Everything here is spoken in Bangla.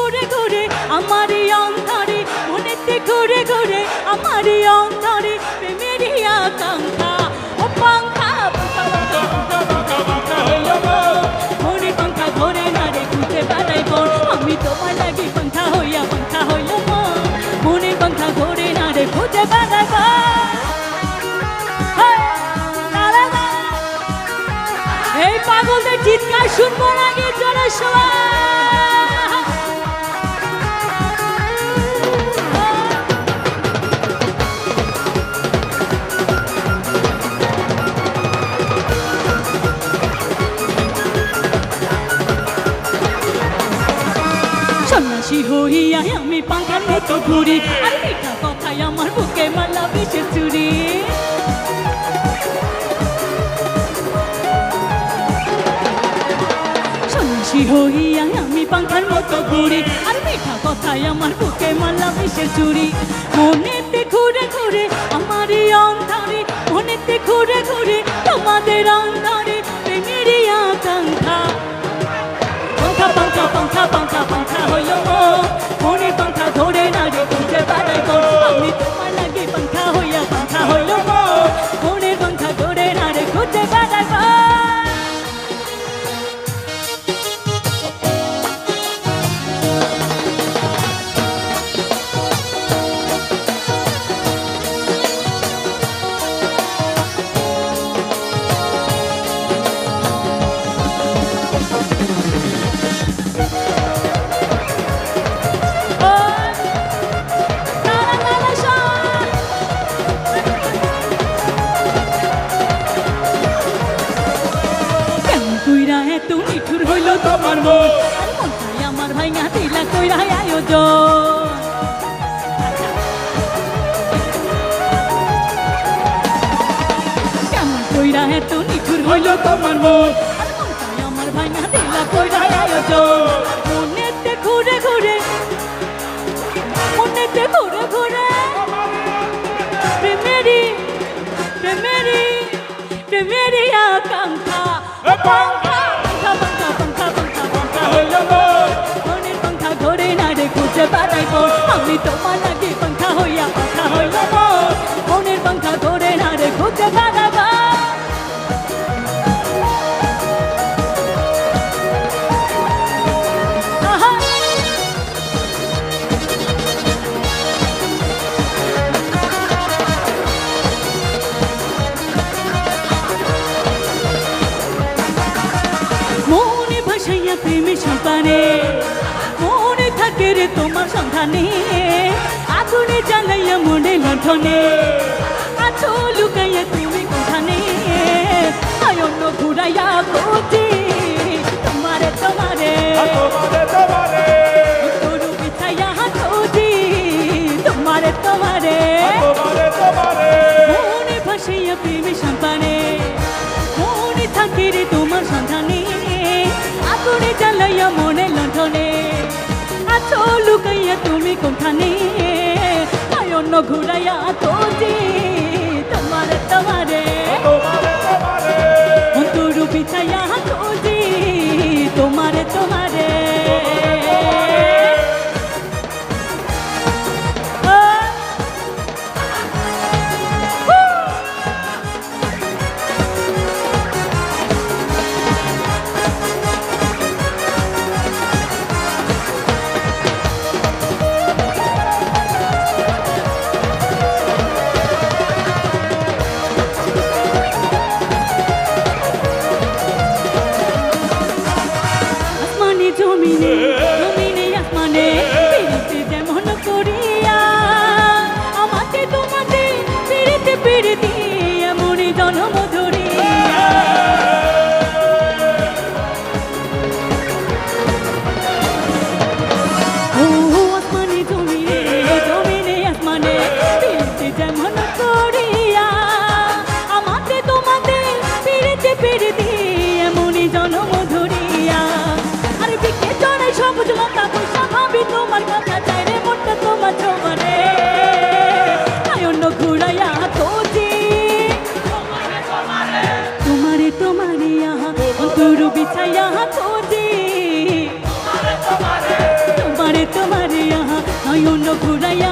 ঘুরে ঘুরে আমারই অন্তরে মনেতে ঘুরে ঘুরে আমারই অন্তরে প্রেমেরই আকাঙ্ক্ষা ও পাঙ্খা পাঙ্খা পাঙ্খা পাঙ্খা পাঙ্খা হইল মনে পাঙ্খা ধরে না রে ঘুরতে বেড়াই বন আমি তোমার লাগি পাঙ্খা হইল মনে পাঙ্খা ধরে না রে ঘুরতে বেড়াই এই পাগলদের চিৎকার শুনবো নাকি জোরে সবাই সন্ন্যাসী হইয়া আমি পাঙ্খার মতো ঘুরি আর মিঠা কথায় আমার বুকে মালা বিষের চুরি হইয়া আমি পাঙ্খার মতো ঘুরি আর মিঠা কথায় আমার বুকে মালা বিষের চুরি মনেতে ঘুরে ঘুরে আমারই অন্তরে মনেতে ঘুরে ঘুরে তোমাদের অন্তরে প্রেমেরই আকাঙ্ক্ষা পাঙ্খা পাঙ্খা পাঙ্খা পাঙ্খা পাঙ্খা হইল মনে পাঙ্খা ধরে না রে ঘুরতে বেড়াই আমি তোমার লাগে পাঙ্খা হইল মনের পাঙ্খা ধরে না রে ঘুরতে বেড়াই তোমার মন আর মনটাই আমার ভাইঙা দিলা কইরা আয়োজন কেমন কইরা এত নিঠুর হইল তোমার মন আর মনটাই আমার ভাইঙা দিলা কইরা আয়োজন মনেতে ঘুরে ঘুরে প্রেমেরই আকাঙ্ক্ষা মনের পাঙ্খা ধরে না রে খুঁজে বেড়াইব আমি তোমার লাগে পাঙ্খা হইল মনের পাঙ্খা ধরে না রে খুঁজে বেড়াইব প্রেমের সন্তানে মনে থাকে রে তোমার সন্ধানে আগুনে জ্বালাইয়া মনে লণ্ঠনে আছো লুকাইয়া তুমি কোথানে অন্য ঘুরাইয়া খুঁজি তোমারে তোর বিছাইয়া খুঁজি তোমারে মনে ভাসাইয়া প্রেমের সন্তানে মনে থাকে রে তোমার সন্ধানে আগুনে জ্বালাইয়া মনে লণ্ঠনে আছো লুকাইয়া তুমি কোনখানে অন্য ঘুরাইয়া খুঁজি তোমারে অন্তর বিছাইয়া খুঁজি তোমারে জমিনে আসমানে পিরিতে যেমন করিয়া আমাকে তোমাকে পিরিতে এমনই জন্ম ধরিয়া আসমানে জমিনে আসমানে পিরিতে যেমন করিয়া আমাকে তোমাকে পিরিতে এমনই জন্ম ধরিয়া সবুজ লতা পয়সা ভাবি তোমার কথা চাই রে মনটা তোমার জমানে অন্য ঘুরাইয়া খুঁজি তোমারে অন্তর বিছাইয়া খুঁজি তোমারে নয়ন ঘুরাইয়া